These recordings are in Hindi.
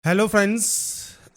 हेलो फ्रेंड्स,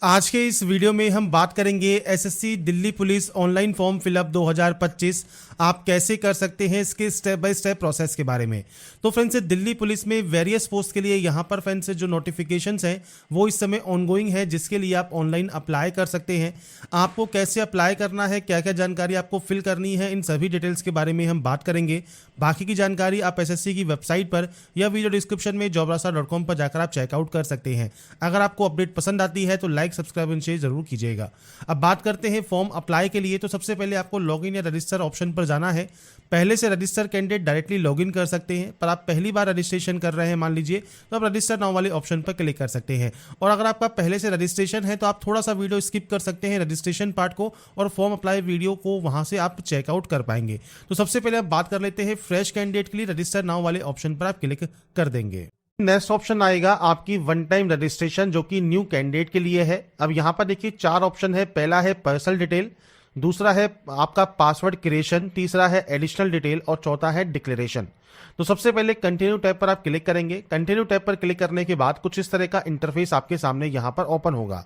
आज के इस वीडियो में हम बात करेंगे SSC Delhi police online form fill up 2025 आप कैसे कर सकते हैं, इसके स्टेप बाय स्टेप प्रोसेस के बारे में। तो फ्रेंड्स, दिल्ली पुलिस में वेरियस पोस्ट के लिए यहाँ पर फ्रेंड्स जो नोटिफिकेशंस हैं वो इस समय ऑनगोइंग है, जिसके लिए आप ऑनलाइन अप्लाई कर सकते हैं। आपको कैसे अप्लाई करना है, क्या क्या जानकारी आपको फिल करनी है, इन सभी डिटेल्स के बारे में हम बात करेंगे। बाकी की जानकारी आप एसएससी की वेबसाइट पर या वीडियो डिस्क्रिप्शन में jobrasa.com पर जाकर आप चेकआउट कर सकते हैं। अगर आपको अपडेट पसंद आती है तो लाइक, सब्सक्राइब एंड शेयर जरूर कीजिएगा। अब बात करते हैं फॉर्म अप्लाई के लिए। तो सबसे पहले आपको लॉगिन या रजिस्टर ऑप्शन पर जाना है। पहले से रजिस्टर कैंडिडेट डायरेक्टली लॉगिन कर सकते हैं, पर आप पहली बार रजिस्ट्रेशन कर रहे हैं मान लीजिए, तो आप रजिस्टर नाउ वाले ऑप्शन पर क्लिक कर सकते हैं। और अगर आपका पहले से रजिस्ट्रेशन है तो आप थोड़ा सा वीडियो स्किप कर सकते हैं रजिस्ट्रेशन पार्ट को, और फॉर्म अप्लाई वीडियो को वहां से आप चेकआउट कर पाएंगे। तो सबसे पहले आप बात कर लेते हैं फ्रेश कैंडिडेट के लिए रजिस्टर नाउ वाले ऑप्शन पर आप क्लिक कर देंगे। नेक्स्ट ऑप्शन आएगा आपकी वन टाइम रजिस्ट्रेशन, जो कि न्यू कैंडिडेट के लिए है। अब यहाँ पर देखिए 4 ऑप्शन है। पहला है पर्सनल डिटेल, दूसरा है आपका पासवर्ड क्रिएशन, तीसरा है एडिशनल डिटेल और चौथा है डिक्लेरेशन। तो सबसे पहले कंटिन्यू टैब पर आप क्लिक करेंगे। कंटिन्यू टैब पर क्लिक करने के बाद कुछ इस तरह का इंटरफेस आपके सामने यहाँ पर ओपन होगा।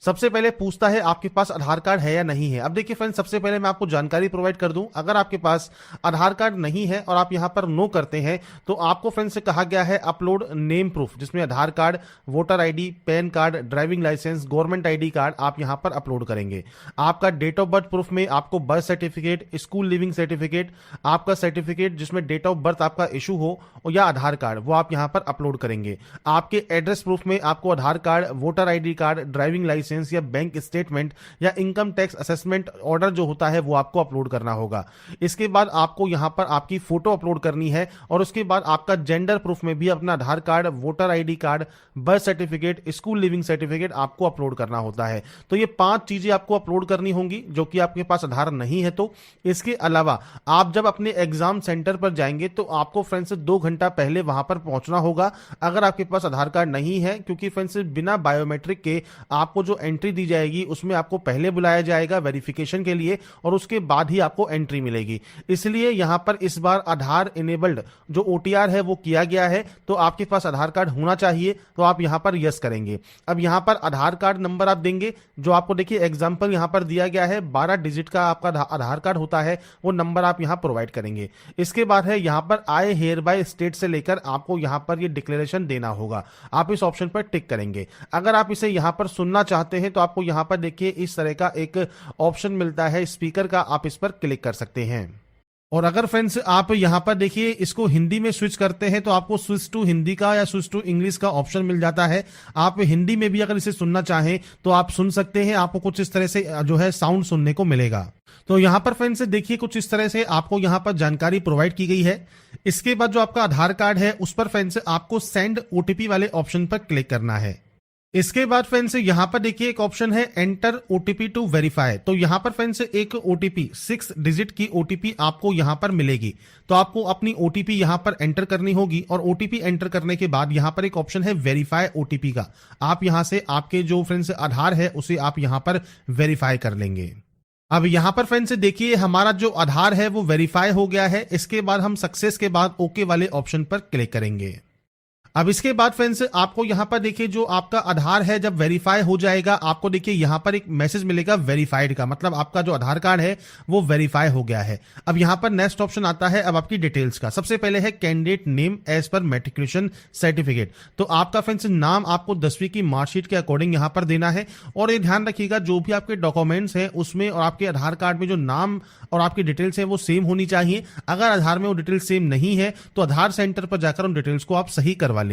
सबसे पहले पूछता है आपके पास आधार कार्ड है या नहीं है। अब देखिए फ्रेंड्स, सबसे पहले मैं आपको जानकारी प्रोवाइड कर दूं, अगर आपके पास आधार कार्ड नहीं है और आप यहां पर नो करते हैं तो आपको फ्रेंड्स से कहा गया है अपलोड नेम प्रूफ, जिसमें Aadhaar card, voter ID, PAN card, driving licence, government ID card आप यहां पर अपलोड करेंगे। आपका डेट ऑफ बर्थ प्रूफ में आपको birth certificate, school leaving certificate, आपका सर्टिफिकेट जिसमें डेट ऑफ बर्थ आपका इशू हो या आधार कार्ड, वो आप यहां पर अपलोड करेंगे। आपके एड्रेस प्रूफ में आपको Aadhaar card, voter ID card, driving licence या बैंक स्टेटमेंट या इनकम टैक्स असेसमेंट ऑर्डर जो होता है वो आपको अपलोड करना होगा। इसके बाद आपको यहां पर आपकी फोटो अपलोड करनी है, और उसके बाद आपका जेंडर प्रूफ में भी अपना Aadhaar card, voter ID card, birth certificate, school leaving certificate आपको अपलोड करना होता है। तो ये 5 चीजें आपको अपलोड करनी होंगी जो कि आपके पास आधार नहीं है। तो इसके अलावा आप जब अपने एग्जाम सेंटर पर जाएंगे तो आपको फ्रेंड्स 2 घंटा पहले वहां पर पहुंचना होगा, अगर आपके पास आधार कार्ड नहीं है, क्योंकि फ्रेंड्स बिना बायोमेट्रिक के आपको जो एंट्री दी जाएगी उसमें आपको पहले बुलाया जाएगा वेरिफिकेशन के लिए, और उसके बाद ही आपको एंट्री मिलेगी। इसलिए यहां पर इस बार आधार इनेबल्ड जो ओटीआर है वो किया गया है, तो आपके पास आधार कार्ड होना चाहिए, तो आप यहां पर यस करेंगे। अब यहां पर आधार कार्ड नंबर आप देंगे, जो आपको देखिए एग्जांपल यहां पर दिया गया है, 12 डिजिट का आपका आधार कार्ड होता है, वो नंबर आप यहां प्रोवाइड करेंगे। इसके बाद है यहां पर आई हेयर बाय स्टेट से लेकर आपको यहां पर ये डिक्लेरेशन देना होगा, आप इस ऑप्शन पर टिक करेंगे। अगर आप इसे यहां पर सुनना चाहते हैं तो आपको यहां पर देखिए इस तरह का एक ऑप्शन मिलता है स्पीकर का, आप इस पर क्लिक कर सकते हैं। और अगर फ्रेंड्स आप यहां पर देखिए इसको हिंदी में स्विच करते हैं तो आपको स्विच टू हिंदी का या स्विच टू इंग्लिश का ऑप्शन मिल जाता है। आप हिंदी में भी अगर इसे सुनना चाहें तो आप सुन सकते हैं, आपको कुछ इस तरह से जो है साउंड सुनने को मिलेगा। तो यहां पर फ्रेंड्स देखिए कुछ इस तरह से आपको यहां पर जानकारी प्रोवाइड की गई है। इसके बाद जो आपका आधार कार्ड है उस पर फ्रेंड्स आपको सेंड ओटीपी वाले ऑप्शन पर क्लिक करना है। इसके बाद फ्रेंड्स यहां पर देखिए एक ऑप्शन है एंटर ओटीपी टू वेरीफाई। तो यहां पर फ्रेंड्स एक ओटीपी 6 डिजिट की ओटीपी आपको यहां पर मिलेगी, तो आपको अपनी ओटीपी यहां पर एंटर करनी होगी। और ओटीपी एंटर करने के बाद यहां पर एक ऑप्शन है वेरीफाई ओटीपी का, आप यहां से आपके जो फ्रेंड्स आधार है उसे आप यहां पर वेरीफाई कर लेंगे। अब यहां पर फ्रेंड्स देखिए हमारा जो आधार है वो वेरीफाई हो गया है। इसके बाद हम सक्सेस के बाद ओके वाले ऑप्शन पर क्लिक करेंगे। अब इसके बाद फ्रेंड्स आपको यहां पर देखिए जो आपका आधार है जब वेरीफाई हो जाएगा, आपको देखिए यहां पर एक मैसेज मिलेगा वेरीफाइड का, मतलब आपका जो आधार कार्ड है वो वेरीफाई हो गया है। अब यहां पर नेक्स्ट ऑप्शन आता है अब आपकी डिटेल्स का। सबसे पहले है कैंडिडेट नेम एज पर मैट्रिकुलेशन सर्टिफिकेट। तो आपका फ्रेंड्स नाम आपको 10वीं की मार्कशीट के अकॉर्डिंग यहां पर देना है। और ये ध्यान रखिएगा जो भी आपके डॉक्यूमेंट्स हैं उसमें और आपके आधार कार्ड में जो नाम और आपकी डिटेल्स है वो सेम होनी चाहिए। अगर आधार में वो डिटेल्स सेम नहीं है तो आधार सेंटर पर जाकर उन डिटेल्स को आप सही करवा लें।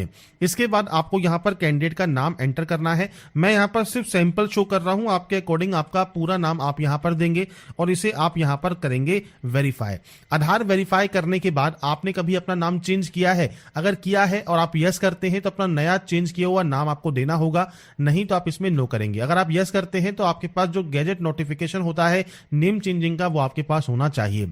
इसके बाद आपको यहां पर कैंडिडेट का नाम एंटर करना है। मैं यहां पर सिर्फ सैंपल शो कर रहा हूं, आपके अकॉर्डिंग आपका पूरा नाम आप यहां पर देंगे और इसे आप यहां पर करेंगे वेरीफाई। आधार वेरीफाई करने के बाद आपने कभी अपना नाम चेंज किया है, अगर किया है और आप यस करते हैं तो अपना नया चेंज किया हुआ नाम आपको देना होगा, नहीं तो आप इसमें नो करेंगे। अगर आप यस करते हैं तो आपके पास जो गैजेट नोटिफिकेशन होता है नेम चेंजिंग का वो आपके पास होना चाहिए।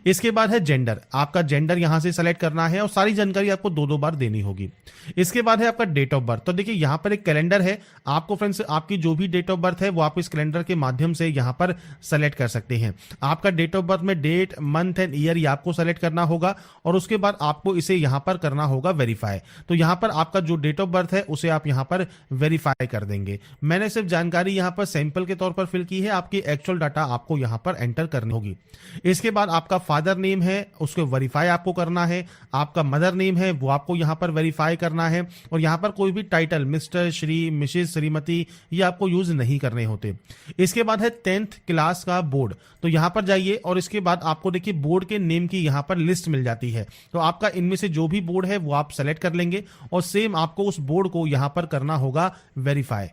इसके बाद है जेंडर, आपका जेंडर यहां से सेलेक्ट करना है और सारी जानकारी आपको 2-2 बार देनी होगी। इसके बाद है आपका डेट ऑफ बर्थ। तो देखिए यहाँ पर एक कैलेंडर है, आपको फ्रेंड्स आपकी जो भी डेट ऑफ बर्थ है वो आप इस कैलेंडर के माध्यम से यहाँ पर सेलेक्ट कर सकते हैं। आपका डेट ऑफ बर्थ में डेट, मंथ एंड ईयर ये आपको सेलेक्ट करना होगा और उसके बाद आपको इसे यहाँ पर करना होगा वेरीफाई। तो यहाँ पर आपका जो डेट ऑफ बर्थ है उसे आप यहाँ पर वेरीफाई कर देंगे। मैंने सिर्फ जानकारी यहाँ पर सैंपल के तौर पर फिल की है, आपकी एक्चुअल डाटा आपको यहाँ पर एंटर करनी होगी। इसके बाद आपका फादर नेम है उसको वेरीफाई आपको करना है, आपका मदर नेम है वो आपको यहाँ पर वेरीफाई करना है और यहाँ पर कोई भी title mister, Shri, Mrs, Shrimati ये आपको यूज नहीं करने होते। इसके बाद है 10th क्लास का बोर्ड। तो यहाँ पर जाइए और इसके बाद आपको देखिए बोर्ड के नेम की यहाँ पर लिस्ट मिल जाती है। तो आपका इनमें से जो भी बोर्ड है वो आप सेलेक्ट कर लेंगे और सेम आपको उस बोर्ड को यहाँ पर करना होगा वेरीफाई।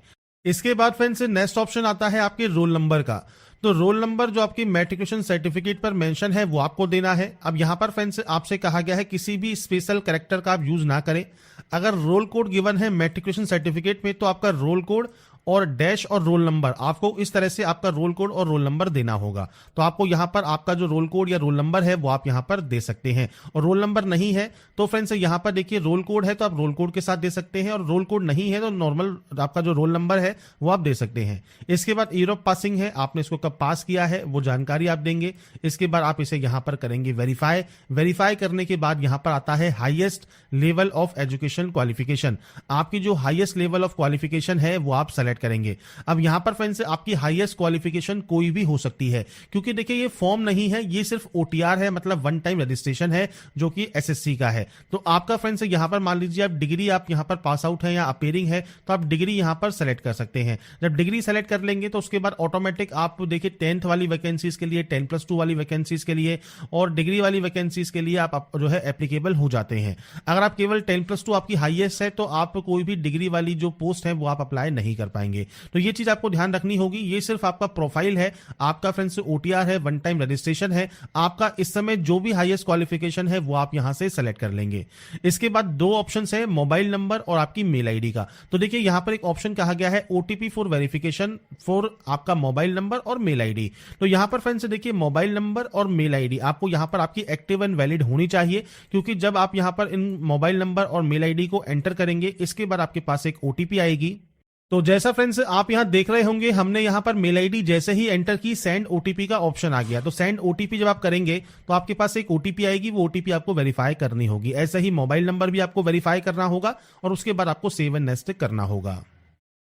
इसके बाद फ्रेंड्स नेक्स्ट ऑप्शन आता है आपके रोल नंबर का। तो रोल नंबर जो आपकी मैट्रिकुलेशन सर्टिफिकेट पर मेंशन है वो आपको देना है। अब यहाँ पर फ्रेंड्स आपसे कहा गया है किसी भी स्पेशल कैरेक्टर का आप यूज ना करें। अगर रोल कोड गिवन है मैट्रिकुलेशन सर्टिफिकेट में तो आपका रोल कोड और डैश और रोल नंबर आपको इस तरह से आपका रोल कोड और रोल नंबर देना होगा। तो आपको यहाँ पर आपका जो रोल कोड या रोल नंबर है वो आप यहाँ पर दे सकते हैं और रोल नंबर नहीं है तो फ्रेंड्स यहाँ पर देखिए रोल कोड है तो आप रोल कोड के साथ दे सकते हैं और रोल कोड नहीं है तो नॉर्मल आपका जो रोल नंबर है वो आप दे सकते हैं। इसके बाद ईयर ऑफ पासिंग है, आपने इसको कब पास किया है वो जानकारी आप देंगे। इसके बाद आप इसे यहाँ पर करेंगे वेरीफाई। वेरीफाई करने के बाद यहाँ पर आता है highest level of education qualification. आपकी जो हाईएस्ट लेवल ऑफ क्वालिफिकेशन है वो आप सेलेक्ट करेंगे। अब यहां पर फ्रेंड्स आपकी हाईएस्ट क्वालिफिकेशन कोई भी हो सकती है क्योंकि देखिए ये फॉर्म नहीं है, ये सिर्फ ओटीआर है, मतलब वन टाइम रजिस्ट्रेशन है जो कि एसएससी का है। तो आपका फ्रेंड्स यहां पर मान लीजिए आप डिग्री आप यहां पर पास आउट है या अपेयरिंग है तो आप डिग्री यहां पर सेलेक्ट कर सकते हैं। जब डिग्री सेलेक्ट कर लेंगे तो उसके बाद ऑटोमेटिक आप देखिए 10th वाली वैकेंसीज के लिए, 10+2 वाली वैकेंसीज के लिए और डिग्री वाली वैकेंसीज के लिए आप जो है एप्लीकेबल हो जाते हैं। अगर आप केवल 10+2 आपकी हाईएस्ट है तो आप कोई भी डिग्री वाली जो पोस्ट है वो आप अप्लाई नहीं कर पाएंगे। तो ये चीज आपको ध्यान रखनी होगी। ये सिर्फ आपका प्रोफाइल है, आपका फ्रेंड्स ओटीआर है, वन टाइम रजिस्ट्रेशन है। आपका इस समय जो भी हाईएस्ट क्वालिफिकेशन है वो आप यहां से सेलेक्ट कर लेंगे। इसके बाद दो ऑप्शंस है, मोबाइल नंबर और आपकी मेल आईडी का। तो देखिए यहां पर एक ऑप्शन कहा गया है ओटीपी फॉर वेरिफिकेशन फॉर आपका मोबाइल नंबर और मेल आईडी। तो यहां पर फ्रेंड्स देखिए मोबाइल नंबर और मेल आईडी आपको यहां पर आपकी एक्टिव एंड वैलिड होनी चाहिए क्योंकि जब आप यहां पर इन मोबाइल नंबर और मेल आईडी को एंटर करेंगे इसके बाद आपके पास एक ओटीपी आएगी। तो जैसा फ्रेंड्स आप यहां देख रहे होंगे हमने यहां पर मेल आईडी जैसे ही एंटर की सेंड ओटीपी का ऑप्शन आ गया। तो सेंड ओटीपी जब आप करेंगे तो आपके पास एक ओटीपी आएगी, वो ओटीपी आपको वेरीफाई करनी होगी। ऐसे ही मोबाइल नंबर भी आपको वेरीफाई करना होगा और उसके बाद आपको सेव एंड नेक्स्ट करना होगा।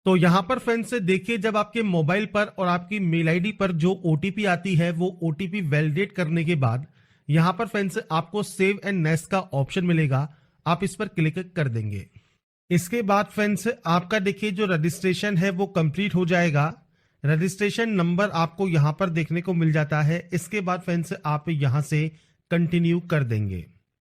तो यहां पर फ्रेंड्स देखिए जब आपके मोबाइल पर और आपकी मेल आईडी पर जो ओटीपी आती है वो ओटीपी वैलिडेट करने के बाद यहां पर फ्रेंड्स आपको सेव एंड नेक्स्ट का ऑप्शन मिलेगा, आप इस पर क्लिक कर देंगे। इसके बाद फ्रेंड्स आपका देखिए जो रजिस्ट्रेशन है वो कंप्लीट हो जाएगा। रजिस्ट्रेशन नंबर आपको यहां पर देखने को मिल जाता है। इसके बाद फ्रेंड्स आप यहां से कंटिन्यू कर देंगे।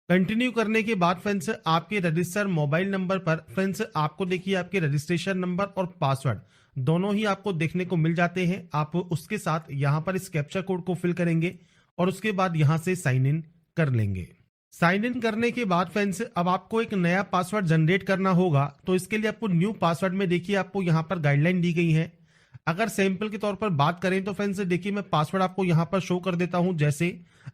कंटिन्यू करने के बाद फ्रेंड्स आपके रजिस्टर मोबाइल नंबर पर फ्रेंड्स आपको देखिए आपके रजिस्ट्रेशन नंबर और पासवर्ड दोनों ही आपको देखने को मिल जाते हैं। आप उसके साथ यहां पर इस कैप्चा कोड को फिल करेंगे और उसके बाद यहां से साइन इन कर लेंगे। साइन इन करने के बाद फ्रेंड्स अब आपको एक नया पासवर्ड जनरेट करना होगा। तो इसके लिए आपको न्यू पासवर्ड में देखिए आपको यहां पर गाइडलाइन दी गई है। अगर सैंपल के तौर पर बात करें तो फ्रेंड्स देखिए मैं पासवर्ड आपको यहां पर शो कर देता हूं। जैसे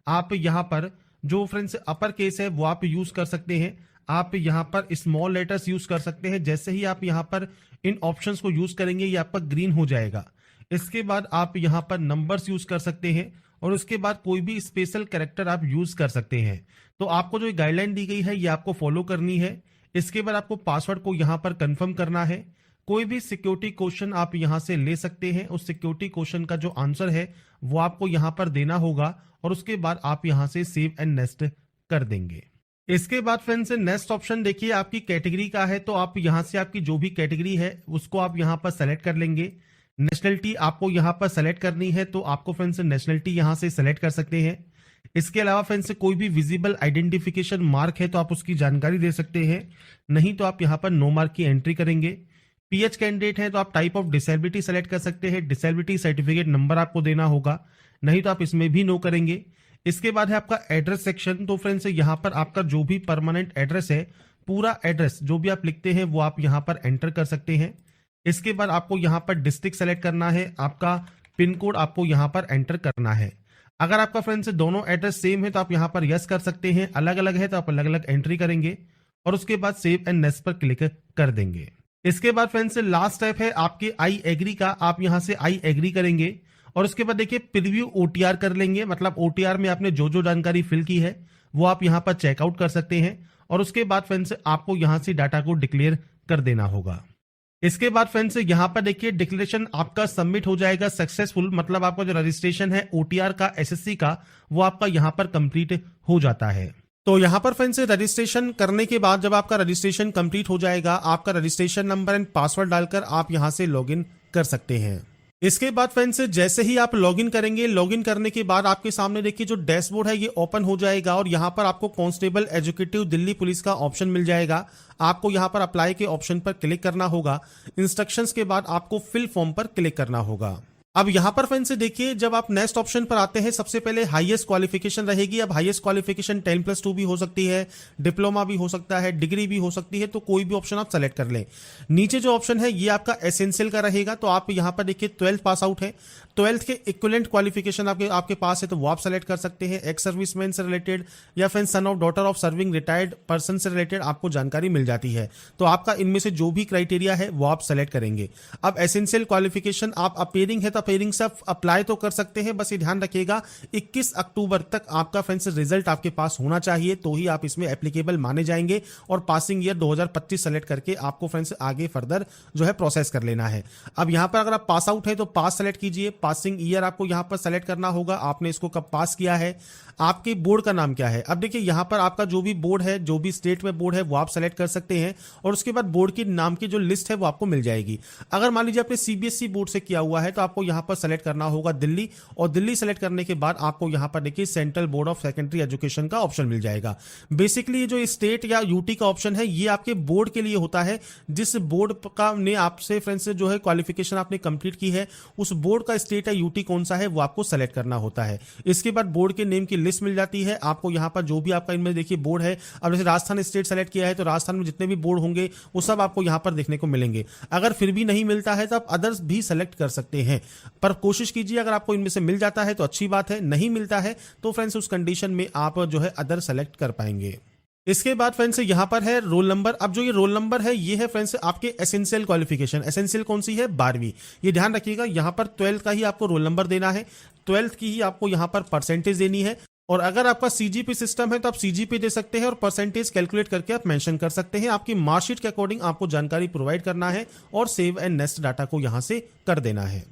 आप यहां पर जो फ्रेंड्स अपर केस है वो आप यूज कर सकते हैं, आप यहां पर स्मॉल लेटर्स यूज कर सकते हैं। जैसे ही आप यहां पर इन ऑप्शंस को यूज करेंगे ये आपका ग्रीन हो जाएगा। इसके बाद आप यहां पर नंबर्स यूज कर सकते हैं और उसके बाद कोई भी स्पेशल कैरेक्टर आप यूज कर सकते हैं। तो आपको जो गाइडलाइन दी गई है ये आपको फॉलो करनी है। इसके बाद आपको पासवर्ड को यहां पर कंफर्म करना है। कोई भी सिक्योरिटी क्वेश्चन आप यहां से ले सकते हैं, उस सिक्योरिटी क्वेश्चन का जो आंसर है वो आपको यहां पर देना होगा और उसके बाद आप यहां से सेव एंड नेक्स्ट कर देंगे। इसके बाद फ्रेंड्स नेक्स्ट ऑप्शन देखिए आपकी कैटेगरी का है। तो आप यहां से आपकी जो भी कैटेगरी है उसको आप यहां पर सेलेक्ट कर लेंगे। नेशनलिटी आपको यहां पर सेलेक्ट करनी है तो आपको फ्रेंड्स नेशनलिटी यहां से सेलेक्ट कर सकते हैं। इसके अलावा फ्रेंड्स कोई भी विजिबल आइडेंटिफिकेशन मार्क है तो आप उसकी जानकारी दे सकते हैं, नहीं तो आप यहां पर नो मार्क की एंट्री करेंगे। पीएच कैंडिडेट है तो आप टाइप ऑफ डिसेबिलिटी सेलेक्ट कर सकते हैं, डिसेबिलिटी सर्टिफिकेट नंबर आपको देना होगा, नहीं तो आप इसमें भी नो करेंगे। इसके बाद है आपका एड्रेस सेक्शन। तो फ्रेंड्स यहां पर आपका जो भी परमानेंट एड्रेस है, पूरा एड्रेस जो भी आप लिखते हैं वो आप यहां पर एंटर कर सकते हैं। इसके बाद आपको यहां पर डिस्ट्रिक्ट सेलेक्ट करना है, आपका पिन कोड आपको यहां पर एंटर करना है। अगर आपका फ्रेंड्स दोनों एड्रेस सेम है तो आप यहां पर यस कर सकते हैं, अलग अलग है तो आप अलग अलग एंट्री करेंगे। और उसके बाद सेव एंड नेक्स्ट पर क्लिक कर देंगे। इसके बाद फ्रेंड्स लास्ट स्टेप है आपके आई एग्री का। आप यहां से आई एग्री करेंगे और उसके बाद देखिए प्रीव्यू ओटीआर कर लेंगे, मतलब ओटीआर में आपने जो जो जानकारी फिल की है वो आप यहां पर चेकआउट कर सकते हैं। और उसके बाद फ्रेंड्स आपको यहां से डाटा को डिक्लेयर कर देना होगा। इसके बाद फ्रेंड्स यहां पर देखिए डिक्लेरेशन आपका सबमिट हो जाएगा सक्सेसफुल, मतलब आपका जो रजिस्ट्रेशन है ओटीआर का, एसएससी का, वो आपका यहां पर कंप्लीट हो जाता है। तो यहां पर फ्रेंड्स रजिस्ट्रेशन करने के बाद जब आपका रजिस्ट्रेशन कंप्लीट हो जाएगा, आपका रजिस्ट्रेशन नंबर एंड पासवर्ड डालकर आप यहां से लॉगिन कर सकते हैं। इसके बाद फ्रेंड्स जैसे ही आप लॉगिन करेंगे, लॉगिन करने के बाद आपके सामने देखिए जो डैशबोर्ड है ये ओपन हो जाएगा और यहां पर आपको कांस्टेबल एजुकेटिव दिल्ली पुलिस का ऑप्शन मिल जाएगा। आपको यहां पर अप्लाई के ऑप्शन पर क्लिक करना होगा। इंस्ट्रक्शंस के बाद आपको फिल फॉर्म पर क्लिक करना होगा। अब यहां पर फ्रेंड्स देखिए जब आप नेक्स्ट ऑप्शन पर आते हैं, सबसे पहले हाईएस्ट क्वालिफिकेशन रहेगी। अब हाईएस्ट क्वालिफिकेशन 10+2 भी हो सकती है, डिप्लोमा भी हो सकता है, डिग्री भी हो सकती है, तो कोई भी ऑप्शन आप सेलेक्ट कर लें। नीचे जो ऑप्शन है ये आपका एसेंशियल का रहेगा, तो आप यहां पर देखिए 12th पास आउट है, 12th के इक्विवेलेंट क्वालिफिकेशन आपके पास है तो वो आप सेलेक्ट कर सकते हैं। एक्स सर्विसमैन से रिलेटेड या फिर son of daughter of serving retired person से रिलेटेड आपको जानकारी मिल जाती है, तो आपका इनमें से जो भी क्राइटेरिया है वो आप सेलेक्ट करेंगे। अब एसेंशियल क्वालिफिकेशन आप अपेयरिंग है तो अपेयरिंग से अप्लाई तो कर सकते हैं, बस ये ध्यान रखिएगा 21 अक्टूबर तक आपका फ्रेंड्स रिजल्ट आपके पास होना चाहिए, तो ही आप इसमें एप्लीकेबल माने जाएंगे। और पासिंग ईयर 2025 सेलेक्ट करके आपको फ्रेंड्स आगे फर्दर जो है प्रोसेस कर लेना है। अब यहां पर अगर आप पास आउट है तो पास सेलेक्ट कीजिए, पासिंग ईयर आपको यहां पर सेलेक्ट करना होगा, आपने इसको कब पास किया है, आपके बोर्ड का नाम क्या है। अब देखिए यहां पर आपका जो भी बोर्ड है, जो भी स्टेट में बोर्ड है वो आप सेलेक्ट कर सकते हैं और उसके बाद बोर्ड के नाम की जो लिस्ट है वो आपको मिल जाएगी। अगर मान लीजिए आपने सीबीएसई बोर्ड से किया हुआ है तो आपको यहां पर सेलेक्ट करना होगा दिल्ली, और दिल्ली सेलेक्ट करने के बाद आपको यहां पर देखिए central board of secondary education का ऑप्शन मिल जाएगा। बेसिकली जो स्टेट या यूटी का ऑप्शन है ये आपके बोर्ड के लिए होता है, जिस बोर्ड का ने आपसे फ्रेंड्स जो है क्वालिफिकेशन आपने कंप्लीट की है उस बोर्ड का स्टेट या यूटी कौन सा है वो आपको सेलेक्ट करना होता है। इसके बाद बोर्ड के नेम की लिस्ट मिल जाती है आपको, यहां पर जो भी आपका इनमें देखिए बोर्ड है। अब जैसे राजस्थान स्टेट सेलेक्ट किया है तो राजस्थान में जितने भी बोर्ड होंगे वो सब आपको यहां पर देखने को मिलेंगे। अगर फिर भी नहीं मिलता है तो आप अदर्स भी सेलेक्ट कर सकते हैं, पर कोशिश कीजिए अगर आपको इनमें से मिल जाता है तो अच्छी बात है, नहीं मिलता है तो फ्रेंड्स उस कंडीशन में आप जो है अदर सेलेक्ट कर पाएंगे। इसके बाद फ्रेंड्स यहां पर है रोल नंबर। अब जो ये रोल नंबर है ये है फ्रेंड्स आपके एसेंशियल क्वालिफिकेशन। एसेंशियल कौन सी है? 12वीं। ये ध्यान रखिएगा यहां पर 12th का ही आपको रोल नंबर देना है, 12th की ही आपको यहां पर परसेंटेज देनी है। और अगर आपका सीजीपी सिस्टम है तो आप सीजीपी दे सकते हैं और परसेंटेज कैलकुलेट करके आप मेंशन कर सकते हैं। आपकी मार्कशीट के अकॉर्डिंग आपको जानकारी प्रोवाइड करना है और सेव एंड नेक्स्ट डाटा को यहां से कर देना है।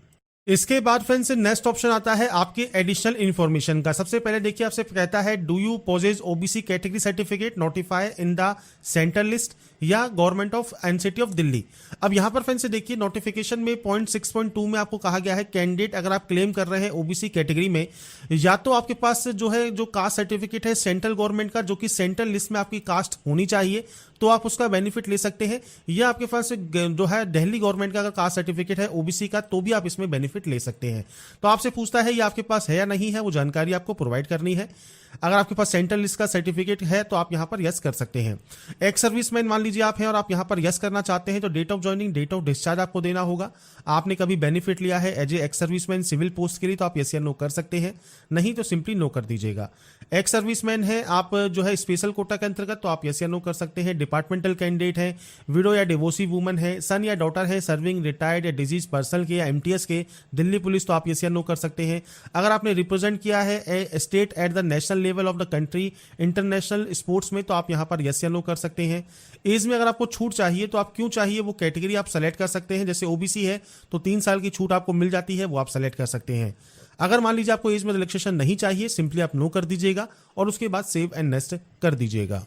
इसके बाद फ्रेंड्स नेक्स्ट ऑप्शन आता है आपके एडिशनल इन्फॉर्मेशन का। सबसे पहले देखिए आपसे कहता है do you possess OBC category certificate notified in the central list या government of NCT of Delhi. अब यहां पर फ्रेंड्स देखिए नोटिफिकेशन में पॉइंट 6.2 में आपको कहा गया है कैंडिडेट अगर आप क्लेम कर रहे हैं ओबीसी कैटेगरी में, या तो आपके पास जो है जो कास्ट सर्टिफिकेट है सेंट्रल गवर्नमेंट का जो कि सेंट्रल लिस्ट में आपकी कास्ट होनी चाहिए तो आप उसका बेनिफिट ले सकते हैं, या आपके पास जो है दिल्ली गवर्नमेंट का अगर कास्ट सर्टिफिकेट है ओबीसी का तो भी आप इसमें बेनिफिट ले सकते हैं। तो आपसे पूछता है ये आपके पास है या नहीं है, वो जानकारी आपको प्रोवाइड करनी है। अगर आपके पास सेंट्रल लिस्ट का सर्टिफिकेट है तो आप यहां पर यस कर सकते हैं। एक्स सर्विसमैन मान लीजिए आप हैं और आप यहां पर यस करना चाहते हैं तो date of joining date of discharge आपको देना होगा। आपने कभी बेनिफिट लिया है as a ex serviceman civil post के लिए तो आप यस या नो कर सकते हैं, नहीं तो सिंपली नो कर दीजिएगा। एक्स सर्विसमैन है आप जो है स्पेशल कोटा के अंतर्गत तो आप यस या नो कर सकते हैं। डिपार्टमेंटल कैंडिडेट है, विडो या डिवोर्सी वुमन है, सन या डॉटर है सर्विंग रिटायर्ड या डिजीज पर्सन के या एमटीएस के दिल्ली पुलिस तो आप यस या नो कर सकते हैं। अगर आपने रिप्रेजेंट किया है a state at the national level of the country international sports में तो आप यहां पर यस या नो कर सकते हैं। एज में अगर आपको छूट चाहिए तो आप क्यों चाहिए वो कैटेगरी आप सेलेक्ट कर सकते हैं। जैसे ओबीसी है तो 3 साल की छूट आपको मिल जाती है, वो आप सेलेक्ट कर सकते हैं। अगर मान लीजिए आपको एज में रिलैक्सेशन नहीं चाहिए सिंपली आप नो कर दीजिएगा और उसके बाद सेव एंड नेक्स्ट कर दीजिएगा।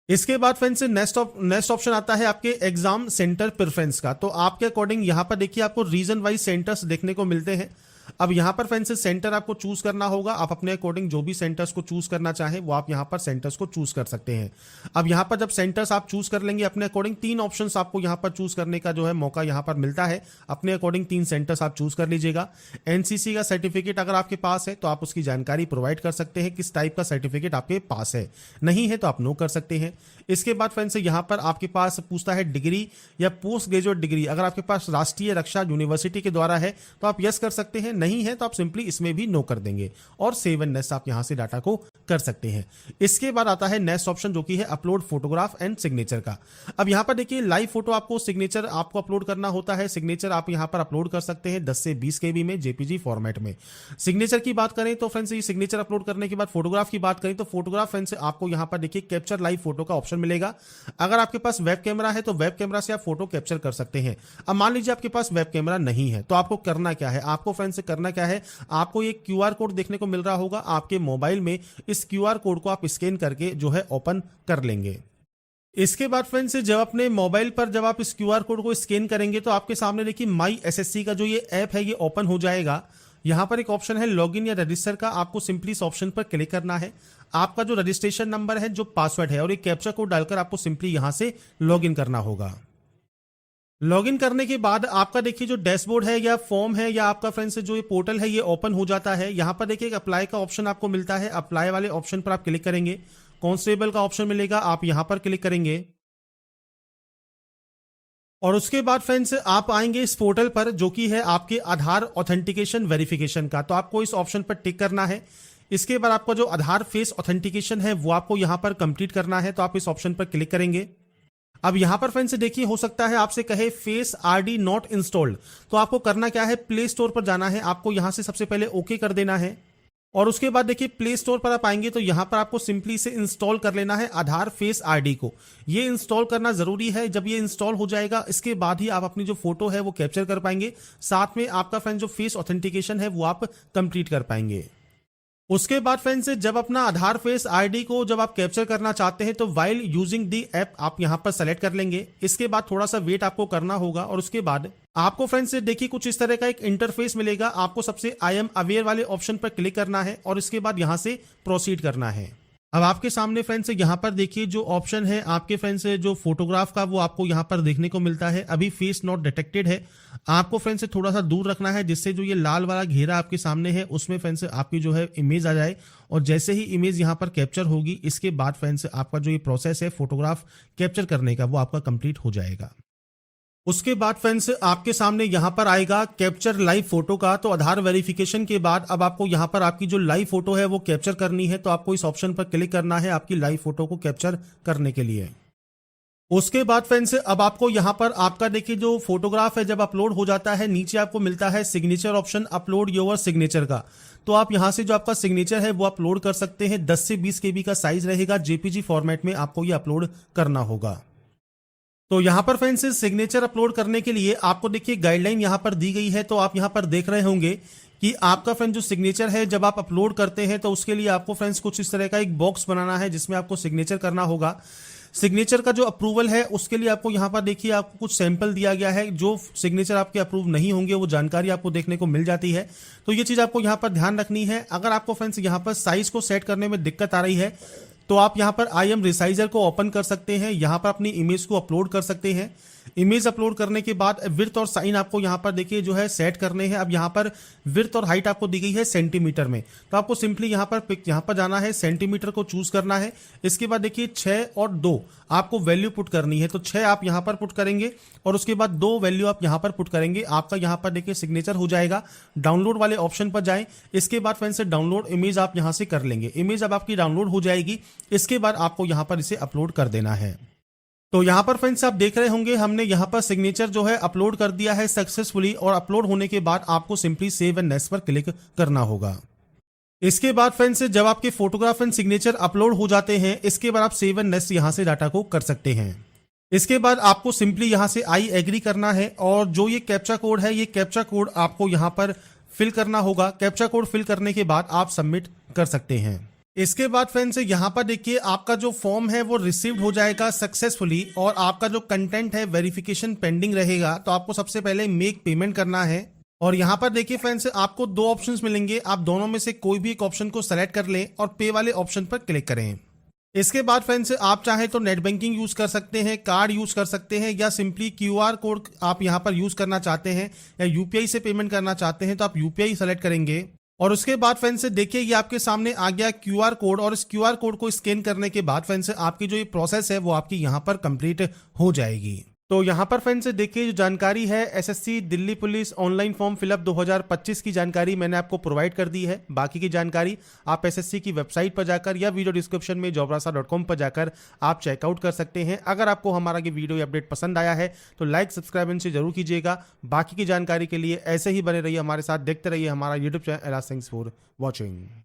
इसके बाद फ्रेंड्स नेक्स्ट ऑप्शन आता है आपके एग्जाम सेंटर प्रेफरेंस का। तो आपके अकॉर्डिंग यहां पर देखिए आपको रीजन वाइज सेंटर्स देखने को मिलते हैं। अब यहां पर फ्रेंड्स सेंटर आपको चूज करना होगा, आप अपने अकॉर्डिंग जो भी सेंटर्स को चूज करना चाहे वो आप यहां पर सेंटर्स को चूज कर सकते हैं। अब यहां पर जब सेंटर्स आप चूज कर लेंगे अपने अकॉर्डिंग 3 ऑप्शंस आपको यहां पर चूज करने का जो है मौका यहां पर मिलता है। अपने अकॉर्डिंग 3 सेंटर्स आप चूज कर लीजिएगा। एनसीसी का सर्टिफिकेट अगर आपके पास है तो आप उसकी जानकारी प्रोवाइड कर सकते हैं किस टाइप का सर्टिफिकेट आपके पास है, नहीं है तो आप नो कर सकते हैं। इसके बाद फ्रेंड्स यहां पर आपके पास पूछता है डिग्री या पोस्ट ग्रेजुएट डिग्री, अगर आपके पास राष्ट्रीय रक्षा यूनिवर्सिटी के द्वारा है तो आप यस कर सकते हैं, नहीं है तो आप सिंपली इसमें भी नो कर देंगे और सेव एंड नेक्स्ट आप यहां से डाटा को कर सकते हैं। इसके बाद आता है नेक्स्ट ऑप्शन जो कि है अपलोड फोटोग्राफ एंड सिग्नेचर का। अब यहां पर देखिए लाइव फोटो आपको सिग्नेचर आपको अपलोड करना होता है। सिग्नेचर आप यहां पर अपलोड कर सकते हैं 10 से 20 KB में जेपीजी फॉर्मेट में। सिग्नेचर की बात करें तो फ्रेंड्स ये सिग्नेचर अपलोड करने के बाद फोटोग्राफ की बात करें तो फोटोग्राफ फ्रेंड्स आपको यहां पर देखिए कैप्चर लाइव फोटो का ऑप्शन मिलेगा। अगर आपके पास वेब कैमरा है तो वेब कैमरा से आप फोटो कैप्चर कर सकते हैं। अब मान लीजिए आपके पास वेब कैमरा नहीं है तो आपको करना क्या है, आपको फ्रेंड्स करना क्या है, आपको ये QR कोड देखने को मिल रहा होगा आपके मोबाइल में। इस QR कोड को आप स्कैन करके जो है ओपन कर लेंगे। इसके बाद फ्रेंड्स जब अपने मोबाइल पर जब आप इस QR कोड को स्कैन करेंगे तो आपके सामने देखिए माई SSC का जो ये ऐप है ये ओपन हो जाएगा। यहां पर एक ऑप्शन है लॉगिन या रजिस्टर का, आपको सिंपली इस ऑप्शन पर क्लिक करना है। आपका जो रजिस्ट्रेशन नंबर है, जो पासवर्ड है और एक कैप्चा कोड डालकर आपको सिंपली यहां से लॉगिन करना होगा। लॉगिन करने के बाद आपका देखिए जो डैशबोर्ड है या फॉर्म है या आपका फ्रेंड्स जो ये पोर्टल है ये ओपन हो जाता है। यहां पर देखिए एक अप्लाई का ऑप्शन आपको मिलता है। अप्लाई वाले ऑप्शन पर आप क्लिक करेंगे, कांस्टेबल का ऑप्शन मिलेगा, आप यहां पर क्लिक करेंगे और उसके बाद फ्रेंड्स आप आएंगे इस पोर्टल पर जो कि है आपके आधार ऑथेंटिकेशन वेरिफिकेशन का। तो आपको इस ऑप्शन पर टिक करना है। इसके बाद आपका जो आधार फेस ऑथेंटिकेशन है वो आपको यहां पर कंप्लीट करना है। तो आप इस ऑप्शन पर क्लिक करेंगे। अब यहां पर फ्रेंड्स देखिए हो सकता है आपसे कहे फेस RD नॉट इंस्टॉल्ड, तो आपको करना क्या है, प्ले स्टोर पर जाना है। आपको यहां से सबसे पहले ओके कर देना है और उसके बाद देखिए प्ले स्टोर पर आप आएंगे तो यहां पर आपको सिंपली से इंस्टॉल कर लेना है आधार फेस RD को। ये इंस्टॉल करना जरूरी है। जब ये इंस्टॉल हो जाएगा इसके बाद ही आप अपनी जो फोटो है वो कैप्चर कर पाएंगे, साथ में आपका फ्रेंड जो फेस ऑथेंटिकेशन है वो आप कंप्लीट कर पाएंगे। उसके बाद फ्रेंड्स जब अपना आधार फेस ID को जब आप कैप्चर करना चाहते हैं तो वाइल यूजिंग दी ऐप आप यहां पर सेलेक्ट कर लेंगे। इसके बाद थोड़ा सा वेट आपको करना होगा और उसके बाद आपको फ्रेंड्स देखिए कुछ इस तरह का एक इंटरफेस मिलेगा। आपको सबसे आई एम अवेयर वाले ऑप्शन पर क्लिक करना है और इसके बाद यहां से प्रोसीड करना है। अब आपके सामने फ्रेंड्स यहां पर देखिए जो ऑप्शन है आपके फ्रेंड्स जो फोटोग्राफ का वो आपको यहां पर देखने को मिलता है। अभी फेस नॉट डिटेक्टेड है, आपको फ्रेंड्स थोड़ा सा दूर रखना है जिससे जो ये लाल वाला घेरा आपके सामने है उसमें फ्रेंड्स आपकी जो है इमेज आ जाए। और जैसे ही इमेज यहां पर कैप्चर होगी इसके बाद फ्रेंड्स आपका जो ये प्रोसेस है फोटोग्राफ कैप्चर करने का वो आपका कंप्लीट हो जाएगा। उसके बाद फ्रेंड्स आपके सामने यहां पर आएगा कैप्चर लाइव फोटो का। तो आधार वेरिफिकेशन के बाद अब आपको यहां पर आपकी जो लाइव फोटो है वो कैप्चर करनी है। तो आपको इस ऑप्शन पर क्लिक करना है आपकी लाइव फोटो को कैप्चर करने के लिए। उसके बाद फ्रेंड्स अब आपको यहां पर आपका देखिए जो फोटोग्राफ है जब अपलोड हो जाता है नीचे आपको मिलता है signature option, upload your signature का। तो आप यहां से जो आपका सिग्नेचर है वो अपलोड कर सकते हैं। 10 से 20 KB का साइज रहेगा, जेपीजी फॉर्मेट में आपको ये अपलोड करना होगा। तो यहां पर फ्रेंड्स सिग्नेचर अपलोड करने के लिए आपको देखिए गाइडलाइन यहां पर दी गई है। तो आप यहां पर देख रहे होंगे कि आपका फ्रेंड जो सिग्नेचर है जब आप अपलोड करते हैं तो उसके लिए आपको फ्रेंड्स कुछ इस तरह का एक बॉक्स बनाना है जिसमें आपको सिग्नेचर करना होगा। सिग्नेचर का जो अप्रूवल है उसके लिए आपको यहां पर देखिए आपको कुछ सैंपल दिया गया है। जो सिग्नेचर आपके अप्रूव नहीं होंगे वो जानकारी आपको देखने को मिल जाती है। तो ये चीज आपको यहां पर ध्यान रखनी है। अगर आपको फ्रेंड्स यहां पर साइज को सेट करने में दिक्कत आ रही है तो आप यहां पर आई एम रिसाइजर को ओपन कर सकते हैं। यहां पर अपनी इमेज को अपलोड कर सकते हैं। इमेज अपलोड करने के बाद विड्थ और साइन आपको यहां पर देखिए जो है सेट करने हैं। अब यहां पर विड्थ और हाइट आपको दी गई है सेंटीमीटर में, तो आपको सिंपली यहां पर जाना है, सेंटीमीटर को चूज करना है। इसके बाद देखिए 6 और 2 आपको वैल्यू पुट करनी है। तो 6 आप यहां पर पुट करेंगे और उसके बाद 2 वैल्यू आप यहां पर पुट करेंगे। आपका यहां पर देखिए सिग्नेचर हो जाएगा। डाउनलोड वाले ऑप्शन पर जाएं। इसके बाद फ्रेंड्स से डाउनलोड इमेज आप यहां से कर लेंगे। इमेज अब आपकी डाउनलोड हो जाएगी। इसके बाद आपको यहां पर इसे अपलोड कर देना है। तो यहां पर फ्रेंड्स आप देख रहे होंगे हमने यहां पर सिग्नेचर जो है अपलोड कर दिया है सक्सेसफुली। और अपलोड होने के बाद आपको सिंपली सेव एंड नेक्स्ट पर क्लिक करना होगा। इसके बाद फ्रेंड्स जब आपके फोटोग्राफ एंड सिग्नेचर अपलोड हो जाते हैं इसके बाद आप सेव एंड नेक्स्ट यहां से डाटा को कर सकते हैं। इसके बाद आपको सिंपली यहां से आई एग्री करना है और जो ये कैप्चा कोड है ये कैप्चा कोड आपको यहां पर फिल करना होगा। कैप्चा कोड फिल करने के बाद आप सबमिट कर सकते हैं। इसके बाद फ्रेंड्स यहां पर देखिए आपका जो फॉर्म है वो रिसीव्ड हो जाएगा सक्सेसफुली और आपका जो कंटेंट है वेरिफिकेशन पेंडिंग रहेगा। तो आपको सबसे पहले मेक पेमेंट करना है और यहां पर देखिए फ्रेंड्स आपको 2 ऑप्शंस मिलेंगे। आप दोनों में से कोई भी एक ऑप्शन को सेलेक्ट कर लें और पे वाले ऑप्शन पर क्लिक करें। इसके बाद फ्रेंड्स आप चाहें तो नेट बैंकिंग यूज कर सकते हैं, कार्ड यूज कर सकते हैं या सिंपली QR कोड आप यहां पर यूज करना चाहते हैं या UPI से पेमेंट करना चाहते हैं तो आप UPI सेलेक्ट करेंगे। और उसके बाद फ्रेंड्स देखिए ये आपके सामने आ गया QR कोड और इस QR कोड को स्कैन करने के बाद फ्रेंड्स आपकी जो ये प्रोसेस है वो आपकी यहां पर कंप्लीट हो जाएगी। तो यहाँ पर फ्रेंड्स देखिए, जो जानकारी है SSC Delhi police online form fill up 2025 की जानकारी मैंने आपको प्रोवाइड कर दी है। बाकी की जानकारी आप एसएससी की वेबसाइट पर जाकर या वीडियो डिस्क्रिप्शन में jobrasa.com पर जाकर आप चेकआउट कर सकते हैं। अगर आपको हमारा ये वीडियो अपडेट पसंद आया है तो लाइक सब्सक्राइब इनसे जरूर कीजिएगा। बाकी की जानकारी के लिए ऐसे ही बने रहिए हमारे साथ, देखते रहिए हमारा YouTube channel. Thanks for watching.